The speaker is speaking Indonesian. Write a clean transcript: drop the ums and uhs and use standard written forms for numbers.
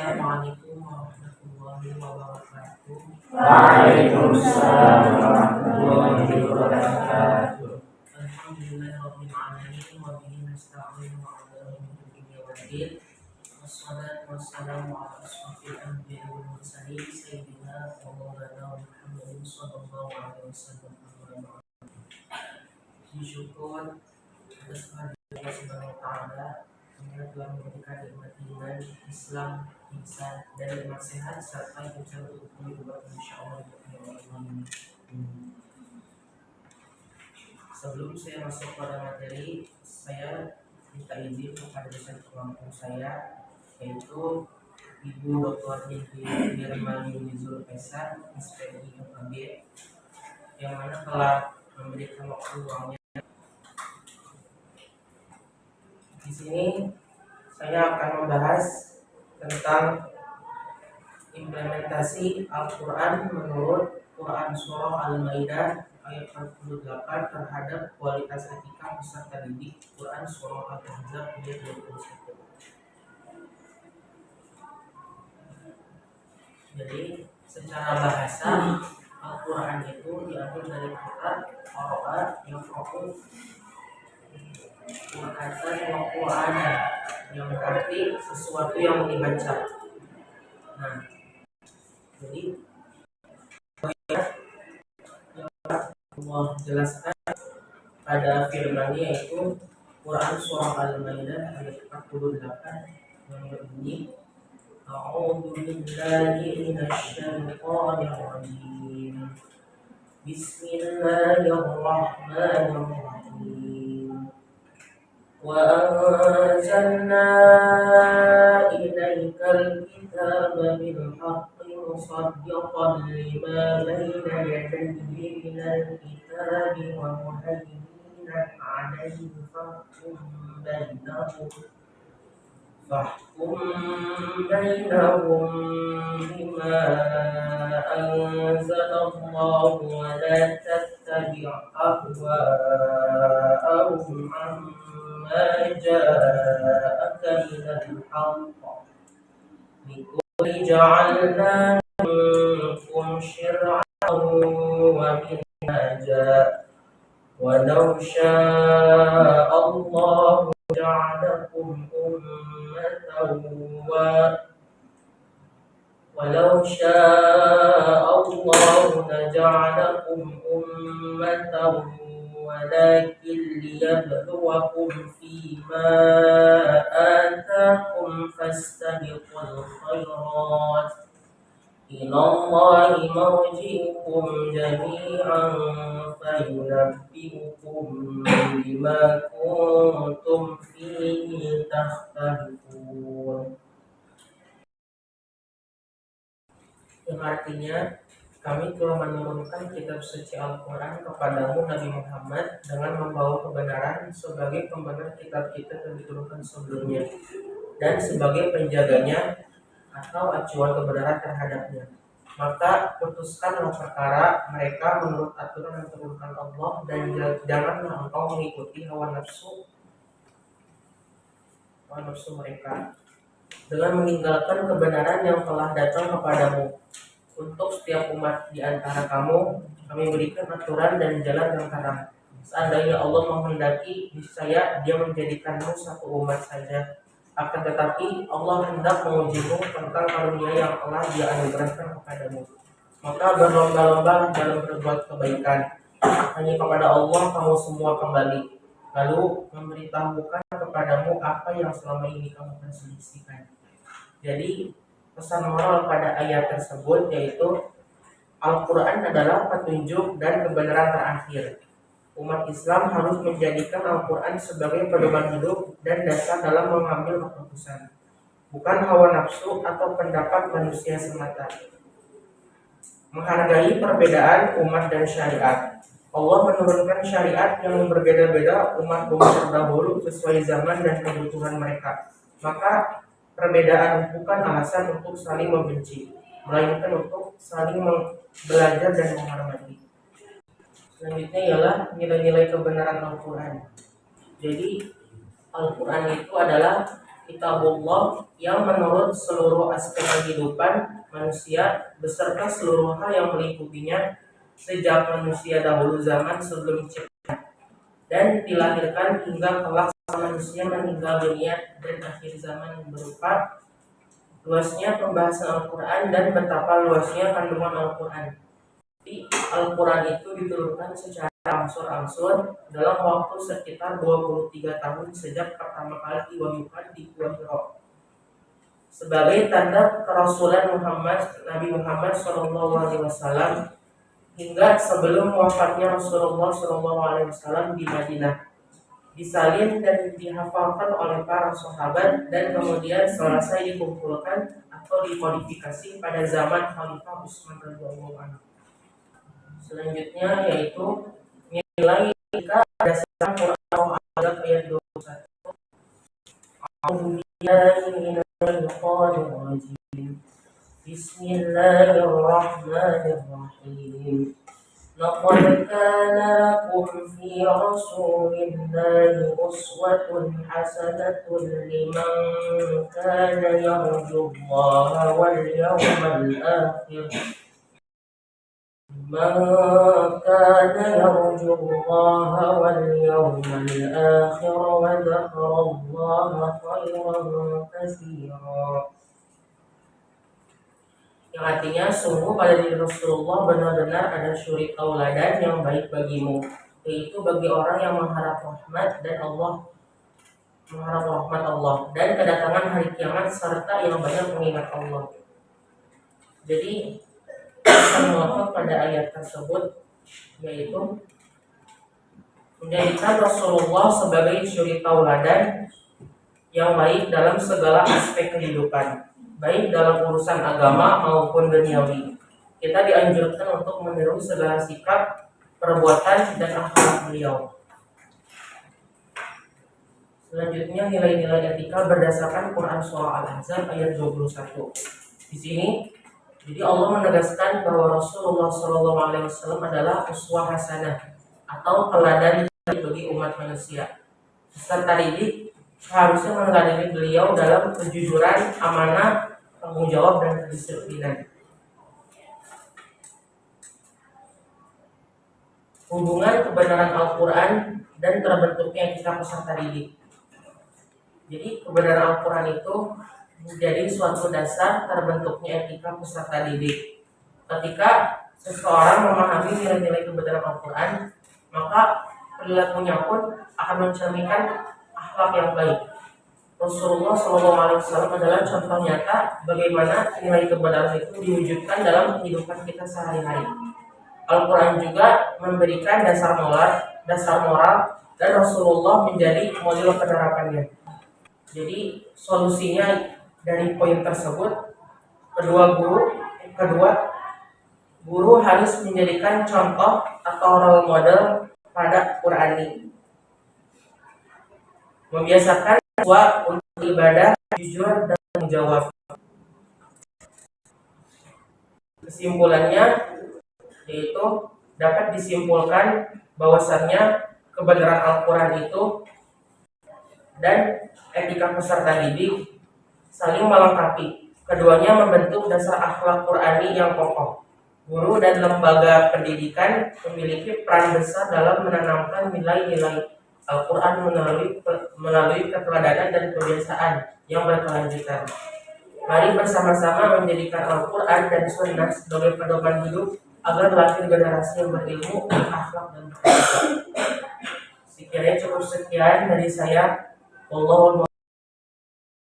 Assalamualaikum warahmatullahi wabarakatuh. Waalaikumsalam warahmatullahi wabarakatuh. Alhamdulillahirabbil alamin wa bihi nasta'inu ala umuri dunya waddin. Wassalatu wassalamu ala asyrofil anbiya'i wal mursalin sayyidina wa maulana Muhammadin sallallahu alaihi wasallam. Syukur atas kehadiran Allah Subhanahu wa taala yang telah memberikan nikmat iman, Islam, ihsan, dan nikmat sehat serta hikmah untuk kehidupan insyaallah. Sebelum saya masuk pada materi, saya minta izin kepada dosen pengampu saya, yaitu Ibu Dr. Niti Nirmani Nizul Esa, SPDI FKB, yang mana telah memberikan waktu luangnya. Di sini saya akan membahas tentang implementasi Al-Quran menurut Quran Surah Al-Maidah ayat 48 terhadap kualitas etika peserta didik Quran Surah Al-Ahzab ayat 21. Jadi secara bahasa Al-Quran itu diambil dari kata Qara'a yang fokus kata Qur'ana yang berarti sesuatu yang dibaca. Nah, jadi Allah jelaskan pada firman-Nya yaitu Quran Surah Al-Maidah ayat 48 yang berbunyi A'udzu billahi minasyaitonir rajim. Bismillahirrahmanirrahim. Wa anzalna ilaikal kitaba bil haqqi musaddiqan lima baina yadayhi minal kitabi wa muhaiminan 'alaihi fahkum bainahum bima anzalallahu wa la tattabi' ahwa'ahum amma ja'aka minal haqq likulli ja'alna minkum shir'atan wa minhaja walau syaa Allah ja'alakum walau syaa Allah ja'alakum ummatan walakin liyabluwakum fima ataakum fastabiqul khairat ilallahi marji'ukum jami'an fayunabbi'ukum bima kuntum fihi takhtalifun. Yang artinya kami telah menurunkan kitab suci Al-Quran kepadamu Nabi Muhammad dengan membawa kebenaran sebagai pembenar kitab-kitab yang diturunkan sebelumnya dan sebagai penjaganya atau acuan kebenaran terhadapnya. Maka putuskanlah perkara mereka menurut aturan yang diturunkan Allah dan janganlah engkau mengikuti hawa nafsu mereka dengan meninggalkan kebenaran yang telah datang kepadamu. Untuk setiap umat di antara kamu, kami berikan aturan dan jalan yang terang. Seandainya Allah menghendaki, niscaya Dia menjadikanmu satu umat saja. Akan tetapi Allah hendak mengujimu tentang karunia yang telah Dia anugerahkan kepadamu. Maka berlomba-lomba dalam berbuat kebaikan. Hanya kepada Allah kamu semua kembali. Lalu memberitahukan kepadamu apa yang selama ini kamu perselisihkan. Jadi pesan moral pada ayat tersebut yaitu Al-Quran adalah petunjuk dan kebenaran terakhir. Umat Islam harus menjadikan Al-Quran sebagai pedoman hidup dan dasar dalam mengambil keputusan, bukan hawa nafsu atau pendapat manusia semata. Menghargai perbedaan umat dan syariat. Allah menurunkan syariat yang berbeda-beda umat-umat terdahulu sesuai zaman dan kebutuhan mereka. Maka perbedaan bukan alasan untuk saling membenci, melainkan untuk saling belajar dan menghormati. Selanjutnya ialah nilai-nilai kebenaran Al-Quran. Jadi Al-Quran itu adalah kitabullah yang menurut seluruh aspek kehidupan manusia beserta seluruh hal yang melingkupinya sejak manusia dahulu zaman sebelum diciptakan dan dilahirkan hingga kelak manusia meninggal dunia dan akhir zaman berupa luasnya pembahasan Al-Quran dan betapa luasnya kandungan Al-Quran. Jadi Al-Quran itu diturunkan secara angsur-angsur dalam waktu sekitar 23 tahun sejak pertama kali diwahyukan di Gua Hira sebagai tanda kerasulan Nabi Muhammad SAW hingga sebelum wafatnya Rasulullah SAW di Madinah, disalin dan dihafalkan oleh para sahabat dan kemudian selesai dikumpulkan atau dimodifikasi pada zaman Khalifah Utsman radhiyallahu anhu. Selanjutnya yaitu nilai etika berdasarkan Quran ayat 21. A'udzu billahi minasy syaithanir rajim. Bismillahirrahmanirrahim. لقد كان لكم في رسول الله أسوة حسنة لمن كان يرجو الله واليوم الآخر وذكر الله خيرا كثيرا. Yang artinya sungguh pada diri Rasulullah benar-benar ada suri tauladan yang baik bagimu, yaitu bagi orang yang mengharap rahmat Allah dan kedatangan hari kiamat serta yang banyak mengingat Allah. Jadi pesan pada ayat tersebut yaitu menjadikan Rasulullah sebagai suri tauladan yang baik dalam segala aspek kehidupan, baik dalam urusan agama maupun duniawi. Kita dianjurkan untuk meniru segala sikap, perbuatan, dan akhlak beliau. Selanjutnya nilai-nilai etika berdasarkan Quran Surah Al-Ahzab ayat 21. Di sini, jadi Allah menegaskan bahwa Rasulullah SAW adalah uswah hasanah atau teladan bagi umat manusia. Serta didik seharusnya meneladani beliau dalam kejujuran, amanah, tanggung jawab, dan kedisiplinan. Hubungan kebenaran Al-Quran dan terbentuknya etika peserta didik. Jadi kebenaran Al-Quran itu menjadi suatu dasar terbentuknya etika peserta didik. Ketika seseorang memahami nilai-nilai kebenaran Al-Quran, maka perilakunya pun akan mencerminkan akhlak yang baik. Rasulullah SAW adalah contoh nyata bagaimana nilai kebenaran itu diwujudkan dalam kehidupan kita sehari-hari. Al-Quran juga memberikan dasar moral dan Rasulullah menjadi model penerapannya. Jadi solusinya dari poin tersebut, guru harus menjadikan contoh atau role model pada Qurani. Membiasakan siswa untuk ibadah jujur dan menjawab. Kesimpulannya yaitu dapat disimpulkan bahwasannya kebenaran Al-Quran itu dan etika peserta didik saling melengkapi. Keduanya membentuk dasar akhlak Qurani yang kokoh. Guru dan lembaga pendidikan memiliki peran besar dalam menanamkan nilai-nilai Al-Quran melalui keteladanan dan kebiasaan yang berkelanjutan. Mari bersama-sama menjadikan Al-Quran dan Sunnah sebagai pedoman hidup agar lahir generasi yang berilmu, berakhlak, dan berakhlak. Sekiranya cukup sekian dari saya. Wallahu